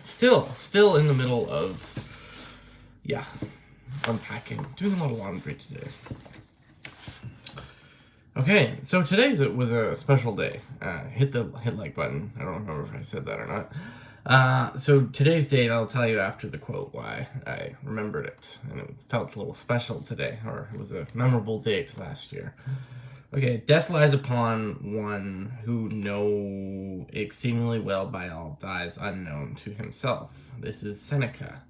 Still in the middle of, unpacking. Doing a lot of laundry today. Okay, so was a special day. Hit like button. I don't remember if I said that or not. So today's date, I'll tell you after the quote why I remembered it. And it felt a little special today, or it was a memorable date last year. Okay, death lies upon one who know exceedingly well by all dies unknown to himself. This is Seneca.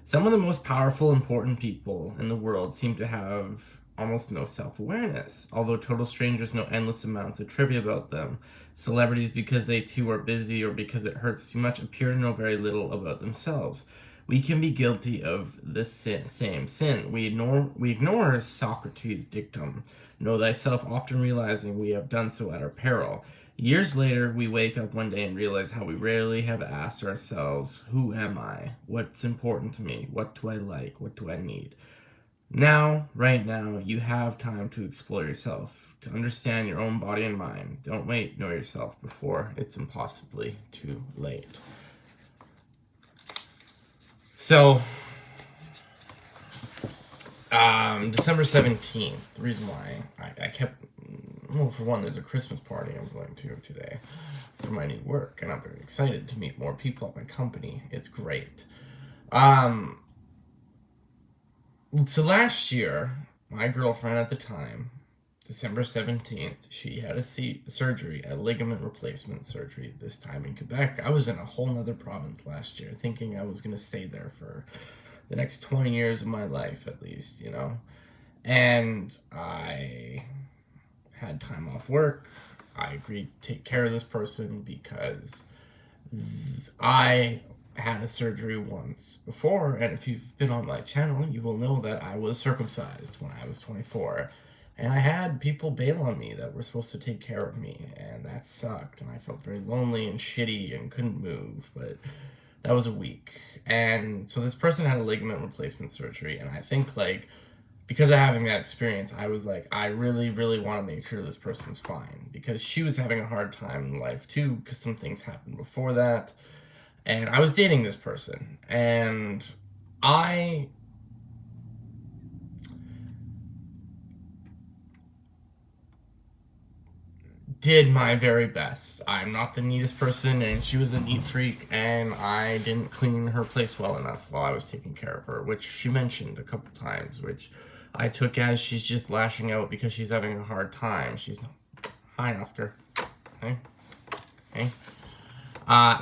Some of the most powerful, important people in the world seem to have almost no self-awareness, although total strangers know endless amounts of trivia about them. Celebrities, because they too are busy or because it hurts too much, appear to know very little about themselves. We can be guilty of the same sin. We ignore Socrates' dictum, know thyself, often realizing we have done so at our peril. Years later, we wake up one day and realize how we rarely have asked ourselves, who am I? What's important to me? What do I like? What do I need? Now, right now, you have time to explore yourself, to understand your own body and mind. Don't wait, know yourself before it's impossibly too late. So, December 17th, the reason why I kept, well, for one, there's a Christmas party I'm going to today for my new work, and I'm very excited to meet more people at my company. It's great. So last year, my girlfriend at the time, December 17th, she had a surgery, a ligament replacement surgery, this time in Quebec. I was in a whole nother province last year, thinking I was going to stay there for the next 20 years of my life, at least, you know? And I had time off work. I agreed to take care of this person because I had a surgery once before, and if you've been on my channel, you will know that I was circumcised when I was 24. And I had people bail on me that were supposed to take care of me, and that sucked, and I felt very lonely and shitty and couldn't move, but that was a week. And so this person had a ligament replacement surgery, and I think, like, because of having that experience, I was like, I really, really want to make sure this person's fine, because she was having a hard time in life, too, because some things happened before that, and I was dating this person, and I did my very best. I'm not the neatest person, and she was a neat freak, and I didn't clean her place well enough while I was taking care of her, which she mentioned a couple times, which I took as she's just lashing out because she's having a hard time. Hi, Oscar. Hey. Hey.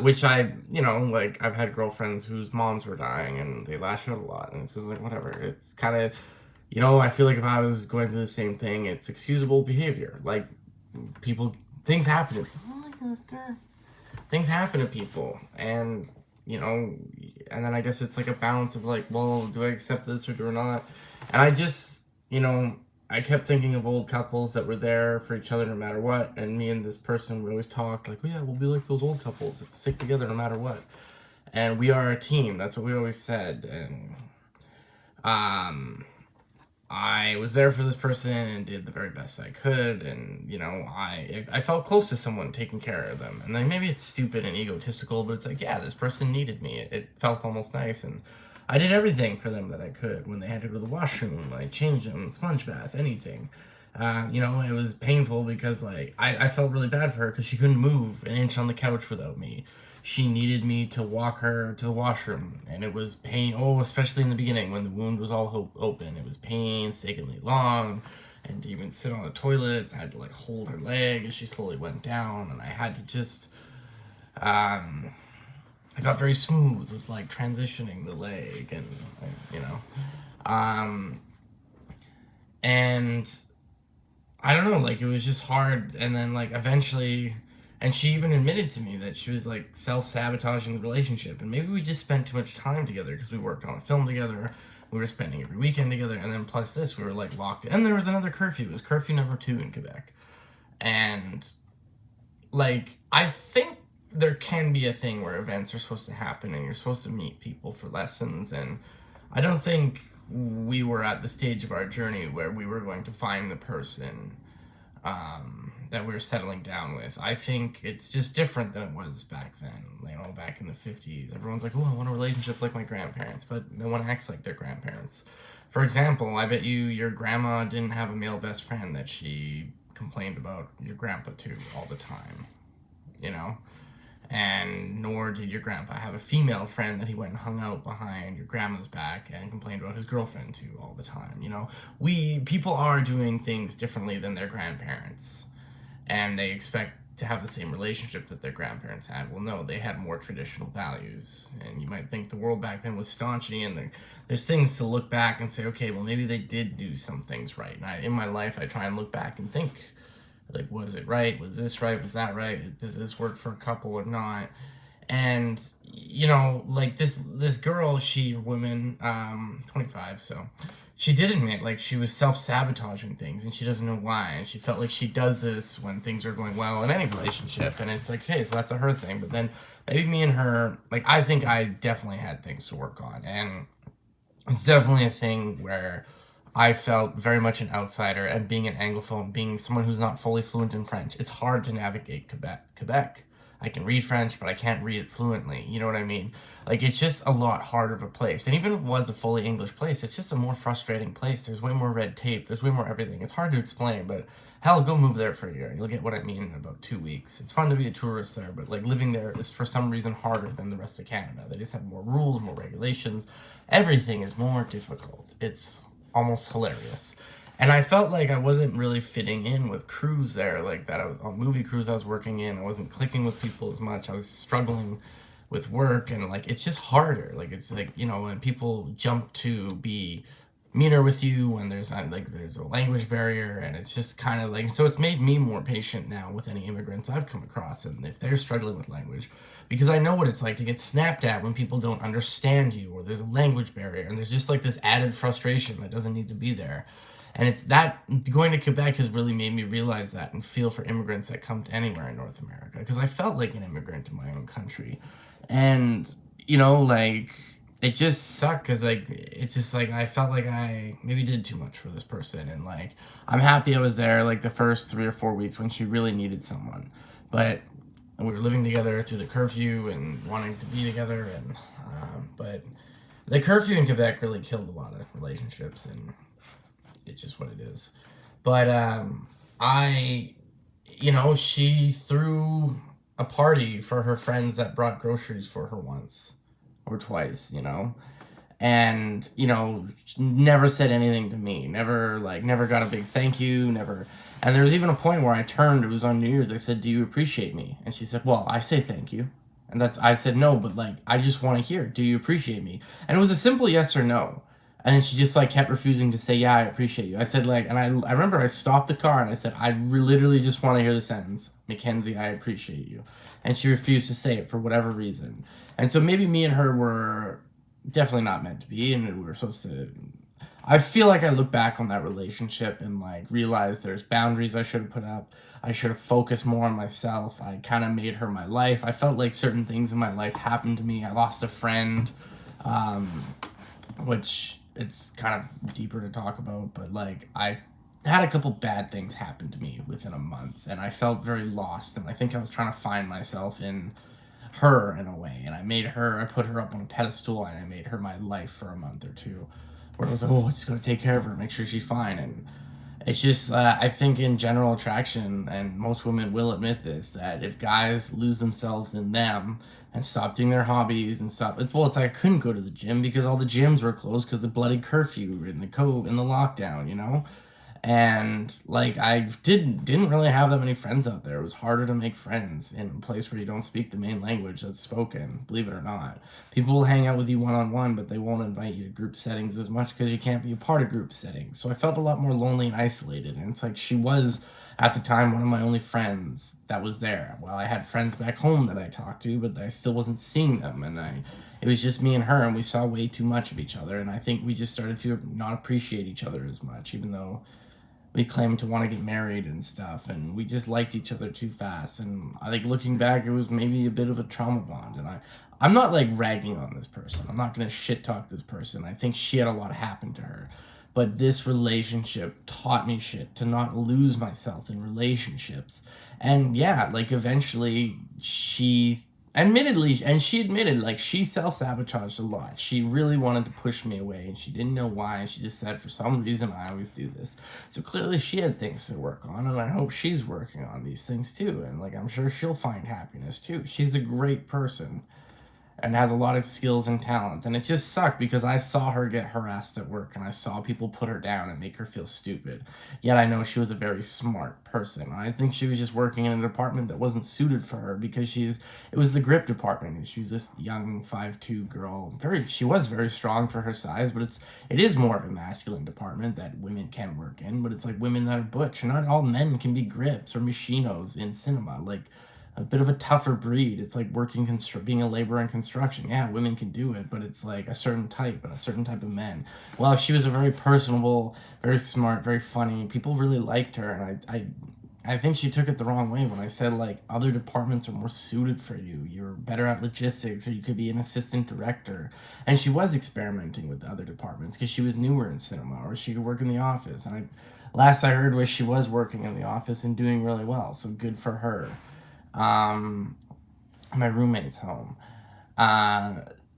Which I've had girlfriends whose moms were dying, and they lash out a lot, and it's just like, whatever. It's kind of, I feel like if I was going through the same thing, it's excusable behavior. Like, things happen to people. Oh my gosh, girl. Things happen to people, and, and then I guess it's like a balance of like, well, do I accept this or do I not? And I just, I kept thinking of old couples that were there for each other no matter what, and me and this person, we always talked like, oh yeah, we'll be like those old couples that stick together no matter what. And we are a team, that's what we always said, and, I was there for this person and did the very best I could, and, I felt close to someone taking care of them. And then maybe it's stupid and egotistical, but it's like, yeah, this person needed me. It felt almost nice, and I did everything for them that I could. When they had to go to the washroom, I changed them, sponge bath, anything. It was painful because, like, I felt really bad for her because she couldn't move an inch on the couch without me. She needed me to walk her to the washroom, and it was pain. Oh, especially in the beginning when the wound was all open. It was painstakingly long, and to even sit on the toilet, I had to, like, hold her leg as she slowly went down, and I had to just, I got very smooth with, like, transitioning the leg, and, and I don't know, like, it was just hard, and then, like, eventually. And she even admitted to me that she was, like, self-sabotaging the relationship. And maybe we just spent too much time together because we worked on a film together. We were spending every weekend together. And then plus this, we were, like, locked in. And there was another curfew. It was curfew number 2 in Quebec. And, like, I think there can be a thing where events are supposed to happen and you're supposed to meet people for lessons. And I don't think we were at the stage of our journey where we were going to find the person that we're settling down with. I think it's just different than it was back then. Back in the 50s, everyone's like, oh, I want a relationship like my grandparents, but no one acts like their grandparents. For example, I bet your grandma didn't have a male best friend that she complained about your grandpa to all the time, you know? And nor did your grandpa have a female friend that he went and hung out behind your grandma's back and complained about his girlfriend to all the time. People are doing things differently than their grandparents, and they expect to have the same relationship that their grandparents had. Well, no, they had more traditional values, and you might think the world back then was staunchy, and there's things to look back and say, okay, well, maybe they did do some things right. And in my life, I try and look back and think, like, was it right? Was this right? Was that right? Does this work for a couple or not? And like this girl, woman, 25, so she did admit, like, she was self-sabotaging things, and she doesn't know why. And she felt like she does this when things are going well in any relationship, and it's like, hey, so that's a her thing. But then maybe me and her, like, I think I definitely had things to work on, and it's definitely a thing where I felt very much an outsider, and being an Anglophone, being someone who's not fully fluent in French, it's hard to navigate Quebec. I can read French, but I can't read it fluently. You know what I mean? Like, it's just a lot harder of a place. And even if it was a fully English place, it's just a more frustrating place. There's way more red tape. There's way more everything. It's hard to explain, but hell, go move there for a year. You'll get what I mean in about 2 weeks. It's fun to be a tourist there, but, like, living there is for some reason harder than the rest of Canada. They just have more rules, more regulations. Everything is more difficult. It's almost hilarious. And I felt like I wasn't really fitting in with crews there, like that. I was on movie crews I was working in. I wasn't clicking with people as much. I was struggling with work, and, like, it's just harder. Like, it's like, when people jump to be meaner with you when there's a language barrier, and it's just kind of like, so it's made me more patient now with any immigrants I've come across, and if they're struggling with language, because I know what it's like to get snapped at when people don't understand you, or there's a language barrier, and there's just like this added frustration that doesn't need to be there. And it's that going to Quebec has really made me realize that and feel for immigrants that come to anywhere in North America, because I felt like an immigrant in my own country. And like, it just sucked, because, like, it's just like I felt like I maybe did too much for this person, and, like, I'm happy I was there, like, the first 3 or 4 weeks when she really needed someone, but we were living together through the curfew and wanting to be together, and but the curfew in Quebec really killed a lot of relationships, and it's just what it is. But she threw a party for her friends that brought groceries for her once or twice, and, never said anything to me, never got a big thank you, never. And there was even a point where I turned, it was on New Year's, I said, do you appreciate me? And she said, well, I say thank you. And I said, no, but, like, I just want to hear, do you appreciate me? And it was a simple yes or no. And then she just, like, kept refusing to say, yeah, I appreciate you. I said, like, and I remember I stopped the car and I said, I literally just want to hear the sentence, Mackenzie, I appreciate you. And she refused to say it for whatever reason. And so maybe me and her were definitely not meant to be, and we were supposed to. I feel like I look back on that relationship and, like, realize there's boundaries I should have put up. I should have focused more on myself. I kind of made her my life. I felt like certain things in my life happened to me. I lost a friend, which it's kind of deeper to talk about, but, like, I had a couple bad things happen to me within a month, and I felt very lost, and I think I was trying to find myself in her in a way, and I put her up on a pedestal, and I made her my life for a month or two, where I was like, oh, I just gotta take care of her, make sure she's fine. And it's just, I think in general attraction, and most women will admit this, that if guys lose themselves in them and stop doing their hobbies and stop, it's like I couldn't go to the gym because all the gyms were closed because of the bloody curfew and the lockdown, And, like, I didn't really have that many friends out there. It was harder to make friends in a place where you don't speak the main language that's spoken, believe it or not. People will hang out with you one-on-one, but they won't invite you to group settings as much because you can't be a part of group settings. So I felt a lot more lonely and isolated. And it's like she was, at the time, one of my only friends that was there. Well, I had friends back home that I talked to, but I still wasn't seeing them. And it was just me and her, and we saw way too much of each other. And I think we just started to not appreciate each other as much, even though we claimed to want to get married and stuff, and we just liked each other too fast. And I think looking back, it was maybe a bit of a trauma bond. And I'm not, like, ragging on this person. I'm not going to shit talk this person. I think she had a lot happen to her. but this relationship taught me shit to not lose myself in relationships. And yeah, like eventually she admitted like she self-sabotaged a lot. She really wanted to push me away and she didn't know why, and she just said, for some reason I always do this. So clearly she had things to work on, and I hope she's working on these things too, and like I'm sure she'll find happiness too. She's a great person and has a lot of skills and talent. And it just sucked because I saw her get harassed at work and I saw people put her down and make her feel stupid. Yet I know she was a very smart person. I think she was just working in a department that wasn't suited for her because it was the grip department, and she was this young 5'2" girl. She was very strong for her size, but it is more of a masculine department that women can work in, but it's like women that are butch. Not all men can be grips or machinos in cinema. Like, a bit of a tougher breed. It's like being a laborer in construction. Yeah, women can do it, but it's like a certain type and a certain type of men. Well, she was a very personable, very smart, very funny. People really liked her, and I think she took it the wrong way when I said, like, other departments are more suited for you. You're better at logistics, or you could be an assistant director. And she was experimenting with the other departments because she was newer in cinema, or she could work in the office. And last I heard was she was working in the office and doing really well, so good for her. My roommate's home.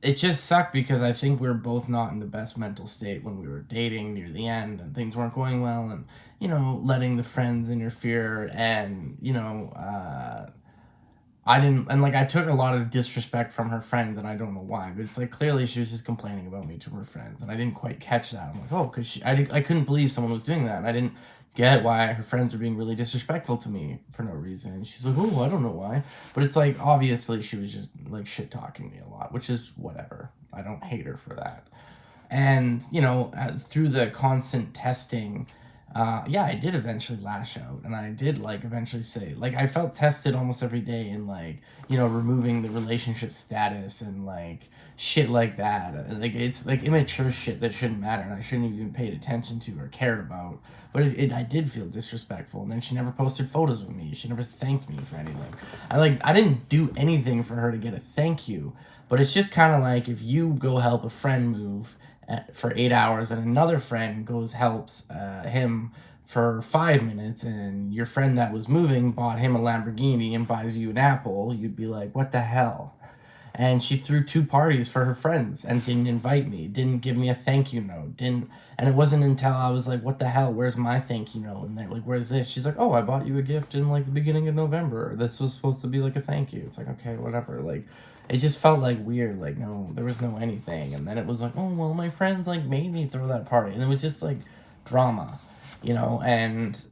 It just sucked because I think we were both not in the best mental state when we were dating near the end, and things weren't going well, and letting the friends interfere, and I took a lot of disrespect from her friends, and I don't know why, but it's like clearly she was just complaining about me to her friends, and I didn't quite catch that. I'm like, oh, because I couldn't believe someone was doing that, and I didn't get why her friends were being really disrespectful to me for no reason. And she's like, oh, I don't know why. But it's like, obviously she was just like shit talking me a lot, which is whatever. I don't hate her for that. And, through the constant testing, I did eventually lash out, and I did like eventually say, like, I felt tested almost every day in like, removing the relationship status and like shit like that. Like, it's like immature shit that shouldn't matter and I shouldn't have even paid attention to or cared about. But I did feel disrespectful, and then she never posted photos of me. She never thanked me for anything. I didn't do anything for her to get a thank you, but it's just kind of like if you go help a friend move for 8 hours and another friend helps him for 5 minutes, and your friend that was moving bought him a Lamborghini and buys you an apple, you'd be like, what the hell? And she threw 2 parties for her friends and didn't invite me, didn't give me a thank you note, and it wasn't until I was like, what the hell, where's my thank you note? And they're like, where's this? She's like, oh, I bought you a gift in like the beginning of November. This was supposed to be like a thank you. It's like, okay, whatever. Like, it just felt like weird. Like, no, there was no anything. And then it was like, oh, well, my friends like made me throw that party. And it was just like drama, and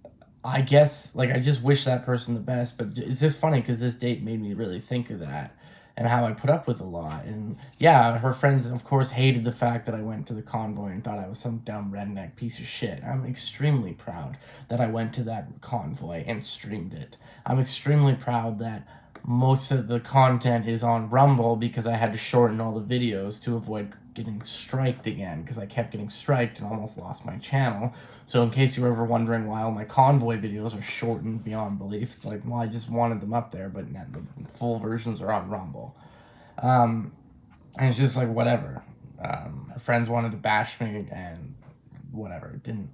I guess, like, I just wish that person the best, but it's just funny because this date made me really think of that and how I put up with a lot. And yeah, her friends, of course, hated the fact that I went to the convoy and thought I was some dumb redneck piece of shit. I'm extremely proud that I went to that convoy and streamed it. I'm extremely proud that most of the content is on Rumble because I had to shorten all the videos to avoid getting striked again, because I kept getting striked and almost lost my channel. So in case you were ever wondering why all my convoy videos are shortened beyond belief, it's like, well, I just wanted them up there, but the full versions are on Rumble. And it's just like, whatever. Her friends wanted to bash me, and whatever. It didn't.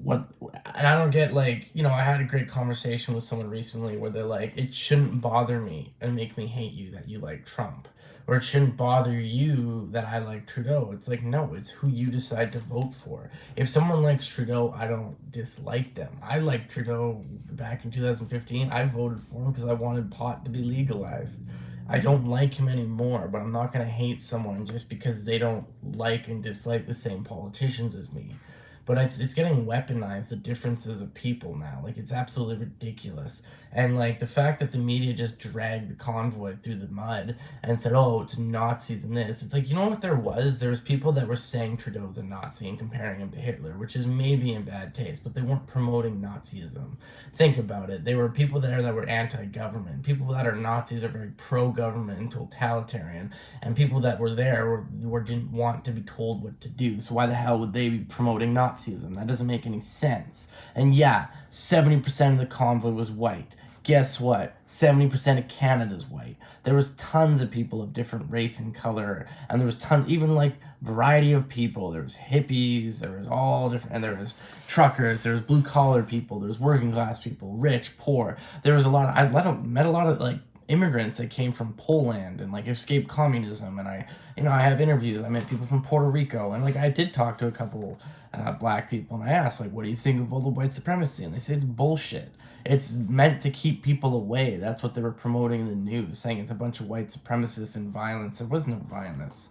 And I don't get, like, I had a great conversation with someone recently where they're like, it shouldn't bother me and make me hate you that you like Trump, or it shouldn't bother you that I like Trudeau. It's like, no, it's who you decide to vote for. If someone likes Trudeau, I don't dislike them. I liked Trudeau back in 2015. I voted for him because I wanted pot to be legalized. I don't like him anymore, but I'm not going to hate someone just because they don't like and dislike the same politicians as me. But it's getting weaponized, the differences of people now. Like, it's absolutely ridiculous. And, like, the fact that the media just dragged the convoy through the mud and said, oh, it's Nazis and this. It's like, you know what there was? There was people that were saying Trudeau's a Nazi and comparing him to Hitler, which is maybe in bad taste, but they weren't promoting Nazism. Think about it. There were people there that were anti-government. People that are Nazis are very pro-government and totalitarian. And people that were there didn't want to be told what to do. So why the hell would they be promoting Nazism? That doesn't make any sense. And yeah, 70% of the convoy was white. guess what? 70% of Canada's white. There was tons of people of different race and color, and there was even like variety of people. There was hippies, there was all different, and there was truckers, there was blue collar people, there was working class people, rich, poor. There was a lot of, met a lot of like immigrants that came from Poland and like escaped communism, and I have interviews. I met people from Puerto Rico, and like I did talk to a couple black people, and I asked like, what do you think of all the white supremacy? And they say it's bullshit. It's meant to keep people away. That's what they were promoting in the news, saying it's a bunch of white supremacists and violence. There was no violence.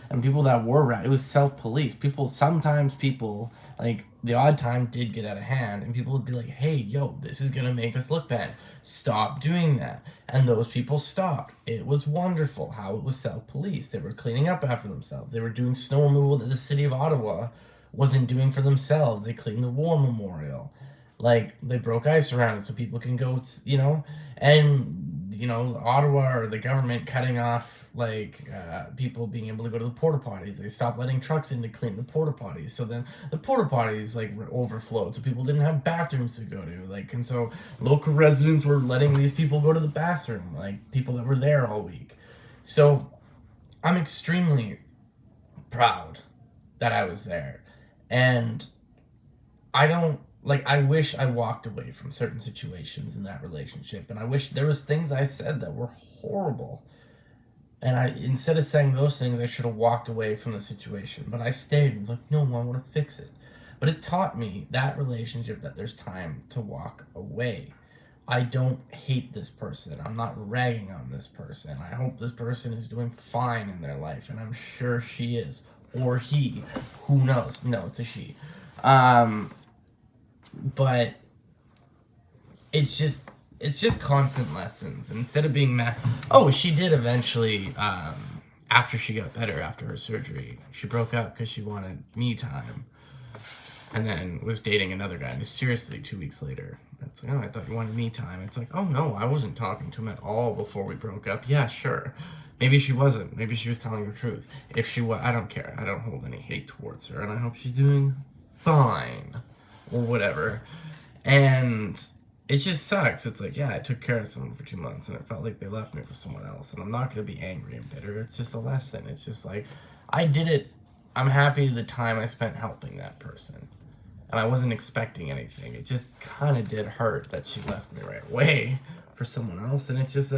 And people that were, it was self-police. Sometimes people, like, the odd time did get out of hand, and people would be like, hey, yo, this is going to make us look bad. Stop doing that. And those people stopped. It was wonderful how it was self-police. They were cleaning up after themselves. They were doing snow removal that the city of Ottawa wasn't doing for themselves. They cleaned the war memorial. Like, they broke ice around it so people can go, and, Ottawa or the government cutting off, like, people being able to go to the porta potties. They stopped letting trucks in to clean the porta potties. So then the porta potties, like, overflowed, so people didn't have bathrooms to go to. Like, and so local residents were letting these people go to the bathroom, like, people that were there all week. So I'm extremely proud that I was there. And I wish I walked away from certain situations in that relationship, and I wish there was things I said that were horrible, and instead of saying those things, I should have walked away from the situation, but I stayed and was like, no, I want to fix it. But it taught me, that relationship, that there's time to walk away. I don't hate this person. I'm not ragging on this person. I hope this person is doing fine in their life, and I'm sure she is, or he, who knows? No, it's a she. But it's just constant lessons. And instead of being mad, she did eventually, after she got better after her surgery, she broke up because she wanted me time, and then was dating another guy mysteriously 2 weeks later. It's like, I thought you wanted me time. It's like, oh no, I wasn't talking to him at all before we broke up. Yeah, sure. Maybe she wasn't. Maybe she was telling the truth. If she was, I don't care. I don't hold any hate towards her, and I hope she's doing fine. Or whatever. And it just sucks. It's like, I took care of someone for 2 months and it felt like they left me for someone else. And I'm not going to be angry and bitter. It's just a lesson. It's just like, I did it. I'm happy the time I spent helping that person. And I wasn't expecting anything. It just kind of did hurt that she left me right away for someone else. And it's just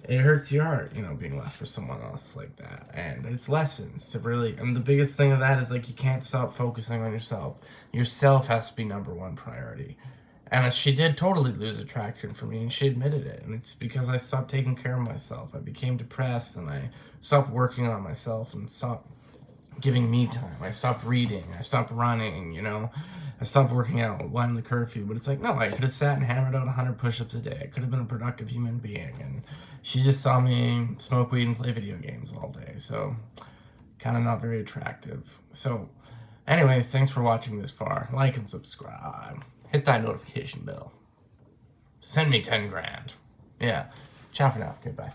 it hurts your heart, being left for someone else like that. And it's lessons to really, and the biggest thing of that is, like, you can't stop focusing on yourself. Yourself has to be number one priority. And she did totally lose attraction for me, and she admitted it. And it's because I stopped taking care of myself. I became depressed, and I stopped working on myself and stopped giving me time. I stopped reading. I stopped running, I stopped working out when the curfew. But it's like, no, I could have sat and hammered out 100 push-ups a day. I could have been a productive human being. And she just saw me smoke weed and play video games all day. So kind of not very attractive. So anyways, thanks for watching this far. Like and subscribe. Hit that notification bell. Send me 10 grand. Yeah. Ciao for now. Goodbye.